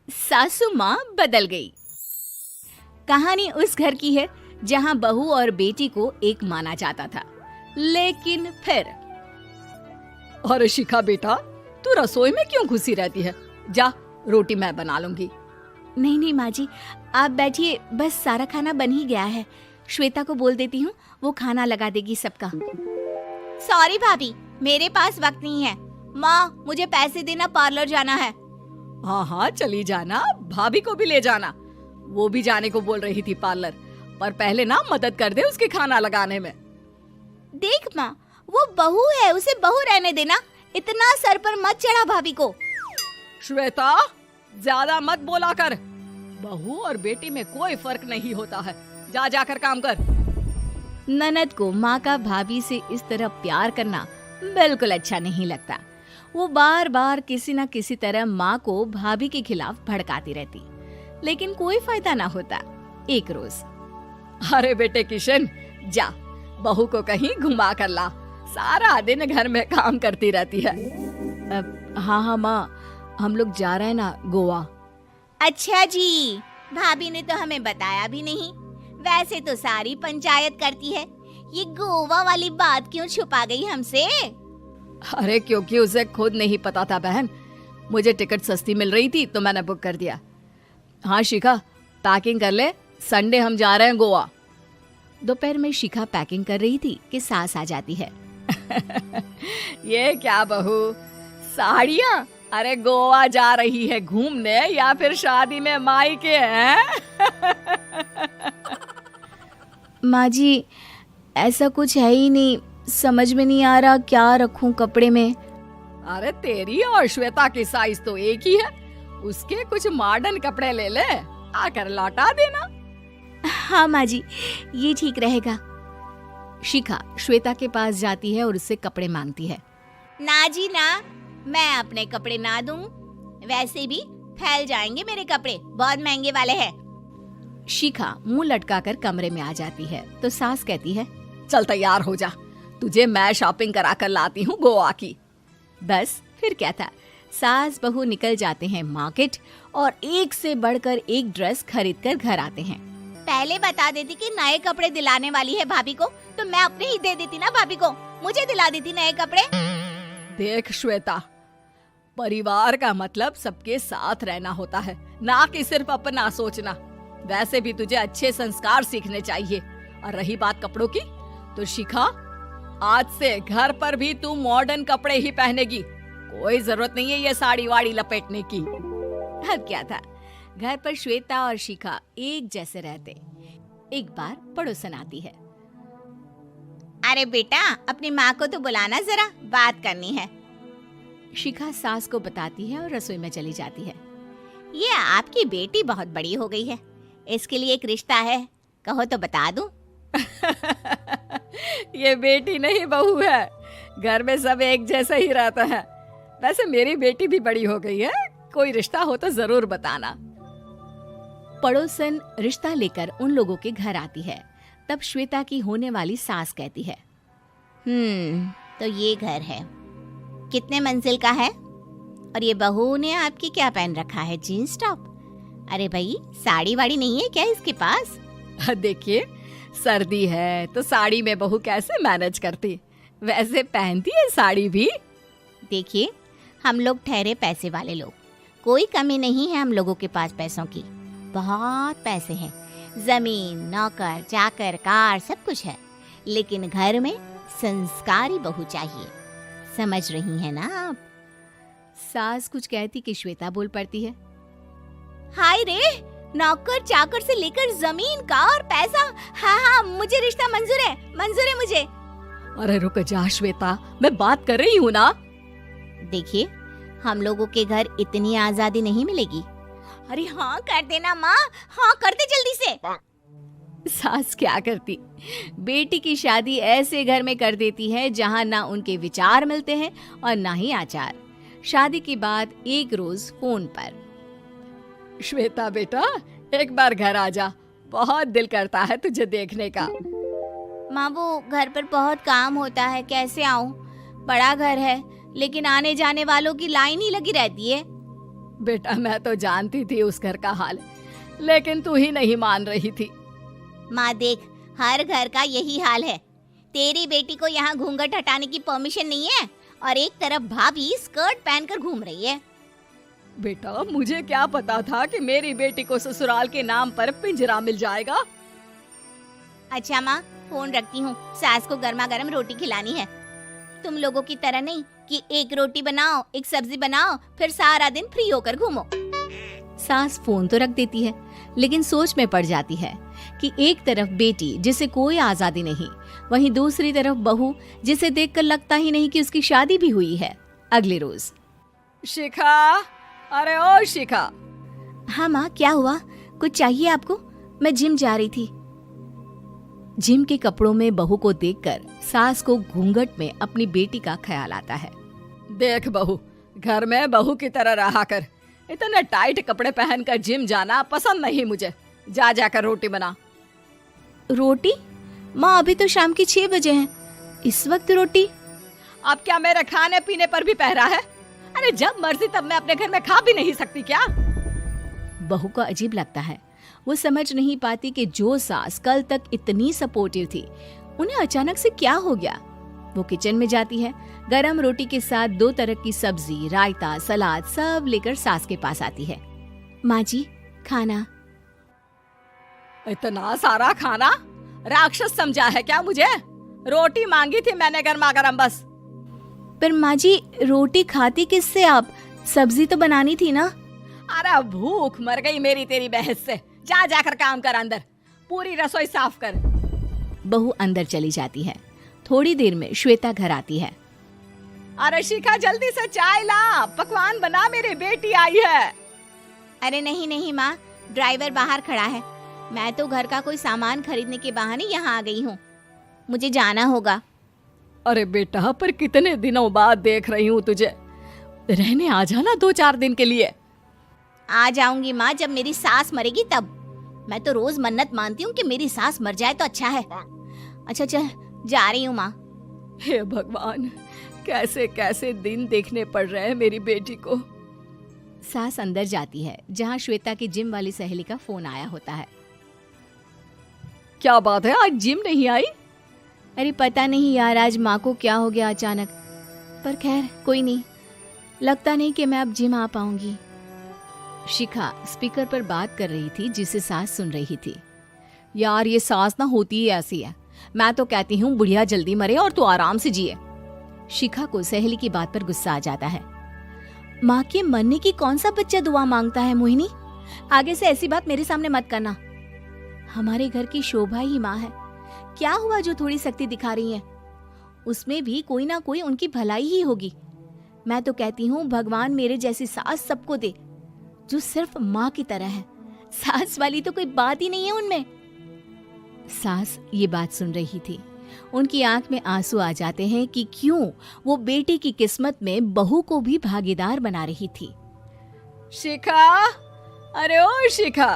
सासू माँ बदल गई। कहानी उस घर की है जहाँ बहू और बेटी को एक माना जाता था, लेकिन फिर अरे शिखा बेटा, तू रसोई में क्यों घुसी रहती है? जा, रोटी मैं बना लूंगी। नहीं नहीं माँ जी, आप बैठिए, बस सारा खाना बन ही गया है। श्वेता को बोल देती हूँ, वो खाना लगा देगी सबका। सॉरी भाभी, मेरे पास वक्त नहीं है। माँ, मुझे पैसे देना, पार्लर जाना है। हाँ हाँ चली जाना, भाभी को भी ले जाना। वो भी जाने को बोल रही थी पार्लर, पर पहले ना मदद कर दे उसके खाना लगाने में। देख माँ, वो बहू है, उसे बहू रहने देना, इतना सर पर मत चढ़ा भाभी को। श्वेता, ज्यादा मत बोला कर। बहू और बेटी में कोई फर्क नहीं होता है। जा जाकर काम कर। ननद को माँ का भाभी से इस तरह प्यार करना बिल्कुल अच्छा नहीं लगता। वो बार बार किसी न किसी तरह माँ को भाभी के खिलाफ भड़काती रहती, लेकिन कोई फायदा ना होता। एक रोज, अरे बेटे किशन, जा बहू को कहीं घुमा कर ला, सारा दिन घर में काम करती रहती है। हाँ हाँ माँ, हम लोग जा रहे हैं ना गोवा। अच्छा जी, भाभी ने तो हमें बताया भी नहीं। वैसे तो सारी पंचायत करती है, ये गोवा वाली बात क्यों छुपा गई हमसे? अरे क्योंकि उसे खुद नहीं पता था बहन। मुझे टिकट सस्ती मिल रही थी तो मैंने बुक कर दिया। हाँ शिखा, पैकिंग कर ले, संडे हम जा रहे हैं गोवा। दोपहर में शिखा पैकिंग कर रही थी कि सास आ जाती है। ये क्या बहू, साड़ियाँ? अरे गोवा जा रही है घूमने या फिर शादी में मायके हैं? माँ जी, ऐसा कुछ है ही नहीं, समझ में नहीं आ रहा क्या रखूं कपड़े में। अरे तेरी और श्वेता की साइज तो एक ही है, उसके कुछ मॉडर्न कपड़े ले ले, आकर लौटा देना। हाँ माँ जी, ये ठीक रहेगा। शिखा श्वेता के पास जाती है और उससे कपड़े मांगती है। ना जी ना, मैं अपने कपड़े ना दूं, वैसे भी फैल जाएंगे मेरे कपड़े, बहुत महंगे वाले हैं। शिखा मुंह लटकाकर कमरे में आ जाती है तो सास कहती है, चल तैयार हो जा, तुझे मैं शॉपिंग करा कर लाती हूँ गोवा की। बस फिर क्या था, सास बहू निकल जाते हैं मार्केट और एक से बढ़कर एक ड्रेस खरीद कर घर आते हैं। पहले बता देती कि नए कपड़े दिलाने वाली है भाभी को, तो मैं अपने ही दे देती ना भाभी को, मुझे दिला देती नए कपड़े। देख श्वेता, परिवार का मतलब सबके साथ रहना होता है, ना कि सिर्फ अपना सोचना। वैसे भी तुझे अच्छे संस्कार सीखने चाहिए। और रही बात कपड़ों की, तो शिखा, आज से घर पर भी तू मॉडर्न कपड़े ही पहनेगी। कोई जरूरत नहीं है ये साड़ी वाड़ी लपेटने की। अब क्या था, घर पर श्वेता और शिखा एक जैसे रहते। एक बार पड़ोसन आती है। अरे बेटा, अपनी माँ को तो बुलाना जरा, बात करनी है। शिखा सास को बताती है और रसोई में चली जाती है। ये आपकी बेटी बहुत बड़ी हो गई है, इसके लिए एक रिश्ता है, कहो तो बता दूं। ये बेटी नहीं बहू है, घर में सब एक जैसा ही रहता है। वैसे मेरी बेटी भी बड़ी हो गई है, कोई रिश्ता हो तो जरूर बताना। पड़ोसन रिश्ता लेकर उन लोगों के घर आती है। तब श्वेता की होने वाली सास कहती है, तो ये घर है, कितने मंजिल का है? और ये बहू ने आपकी क्या पहन रखा है, जीन्स टॉप? अरे भाई, साड़ी वाड़ी नहीं है क्या इसके पास? देखिए, सर्दी है तो साड़ी में बहू कैसे मैनेज करती, वैसे पहनती है साड़ी भी। देखिए, हम लोग ठहरे पैसे वाले लोग, कोई कमी नहीं है हम लोगों के पास पैसों की, बहुत पैसे हैं, जमीन, नौकर चाकर, कार, सब कुछ है, लेकिन घर में संस्कारी बहू चाहिए। समझ रही हैं ना आप? सास कुछ कहती कि श्वेता बोल पड़ती है, हाय रे, नौकर चाकर से लेकर जमीन, कार, पैसा, हाँ, मुझे रिश्ता मंजूर है मुझे। अरे रुक जा श्वेता, मैं बात कर रही हूँ ना। देखिए, हम लोगों के घर इतनी आजादी नहीं मिलेगी। अरे हाँ कर देना माँ, हाँ कर दे जल्दी से। सास क्या करती, बेटी की शादी ऐसे घर में कर देती है जहाँ ना उनके विचार मिलते हैं और ना ही आचार। शादी के बाद एक रोज फोन पर, श्वेता बेटा, एक बार घर आ जा, बहुत दिल करता है तुझे देखने का। माँ, वो घर पर बहुत काम होता है, कैसे आऊँ? बड़ा घर है, लेकिन आने जाने वालों की लाइन ही लगी रहती है। बेटा मैं तो जानती थी उस घर का हाल, लेकिन तू ही नहीं मान रही थी। माँ देख, हर घर का यही हाल है। तेरी बेटी को यहाँ घूंघट हटाने की परमिशन नहीं है और एक तरफ भाभी स्कर्ट पहनकर घूम रही है। बेटा मुझे क्या पता था कि मेरी बेटी को ससुराल के नाम पर पिंजरा मिल जाएगा। अच्छा माँ, फोन रखती हूँ, सास को गर्मा गर्म रोटी खिलानी है। तुम लोगों की तरह नहीं कि एक रोटी बनाओ, एक सब्जी बनाओ, फिर सारा दिन फ्री होकर घूमो। सास फोन तो रख देती है, लेकिन सोच में पड़ जाती है कि एक तरफ बेटी जिसे कोई आजादी नहीं, वहीं दूसरी तरफ बहू जिसे देखकर लगता ही नहीं कि उसकी शादी भी हुई है। अगले रोज। शिखा, अरे ओ शिखा। हाँ माँ, क्या हुआ? कुछ चाहिए आपको? मैं जिम जा रही थी। जिम के कपड़ों में बहू को देखकर सास को घूंघट में अपनी बेटी का ख्याल आता है। देख बहू, घर में बहू की तरह रहा कर। इतने टाइट कपड़े पहनकर जिम जाना पसंद नहीं मुझे। जा जाकर रोटी बना। रोटी? माँ अभी तो शाम की 6 बजे हैं, इस वक्त रोटी? अब क्या मेरे खाने पीने पर भी पहरा है? अरे जब मर्जी तब मैं अपने घर में खा भी नहीं सकती क्या? बहू को अजीब लगता है। वो समझ नहीं पाती कि जो सास कल तक इतनी सपोर्टिव थी, उन्हें अचानक से क्या हो गया। वो किचन में जाती है, गरम रोटी के साथ 2 तरह की सब्जी, रायता, सलाद सब लेकर सास के पास आती है। माँ जी, खाना। इतना सारा खाना? राक्षस समझा है क्या मुझे? रोटी मांगी थी मैंने गर्मा गर्म बस। पर माँ जी, रोटी खाती किससे आप? सब्जी तो बनानी थी ना। अरे भूख मर गई मेरी तेरी बहस से। जा जाकर काम कर, अंदर पूरी रसोई साफ कर। बहू अंदर चली जाती है। थोड़ी देर में श्वेता घर आती है। अरे शिखा, जल्दी से चाय ला, पकवान बना, मेरी बेटी आई है। अरे नहीं नहीं माँ, ड्राइवर बाहर खड़ा है। मैं तो घर का कोई सामान खरीदने के बहाने यहाँ आ गई हूँ, मुझे जाना होगा। अरे बेटा, पर कितने दिनों बाद देख रही हूँ तुझे, रहने आ जाना 2-4 दिन के लिए। आ जाऊंगी माँ, जब मेरी सास मरेगी तब। मैं तो रोज मन्नत मानती हूँ कि मेरी सास मर जाए तो अच्छा है। अच्छा चल, जा रही हूँ माँ। हे भगवान, कैसे कैसे दिन देखने पड़ रहे हैं मेरी बेटी को। सास अंदर जाती है, जहाँ श्वेता की जिम वाली सहेली का फोन आया होता है। क्या बात है, आज जिम नहीं आई? अरे पता नहीं यार, आज माँ को क्या हो गया अचानक। पर खैर कोई नहीं, लगता नहीं कि मैं अब जिम आ पाऊंगी। शिखा स्पीकर पर बात कर रही थी, जिसे सास सुन रही थी। यार ये सास ना होती ही ऐसी है। मैं तो कहती हूँ बुढ़िया जल्दी मरे और तू आराम से जिए। शिखा को सहेली की बात पर गुस्सा आ जाता है। माँ के मरने की कौन सा बच्चा दुआ मांगता है मोहिनी? आगे से ऐसी बात मेरे सामने मत करना। हमारे घर की शोभा ही माँ है। क्या हुआ जो थोड़ी सख्ती दिखा रही है? उसमें भी कोई ना कोई उनकी भलाई ही होगी। मैं तो कहती हूँ भगवान मेरे जैसी सास सबको दे, जो सिर्फ माँ की तरह है। सास वाली तो कोई बात ही नहीं है उनमें। सास ये बात सुन रही थी। उनकी आंख में आंसू आ जाते हैं कि क्यों वो बेटी की किस्मत में बहू को भी भागीदार बना रही थी। शिखा, अरे ओ शिखा,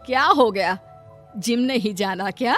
क्या हो गया? जिम नहीं जाना क्या?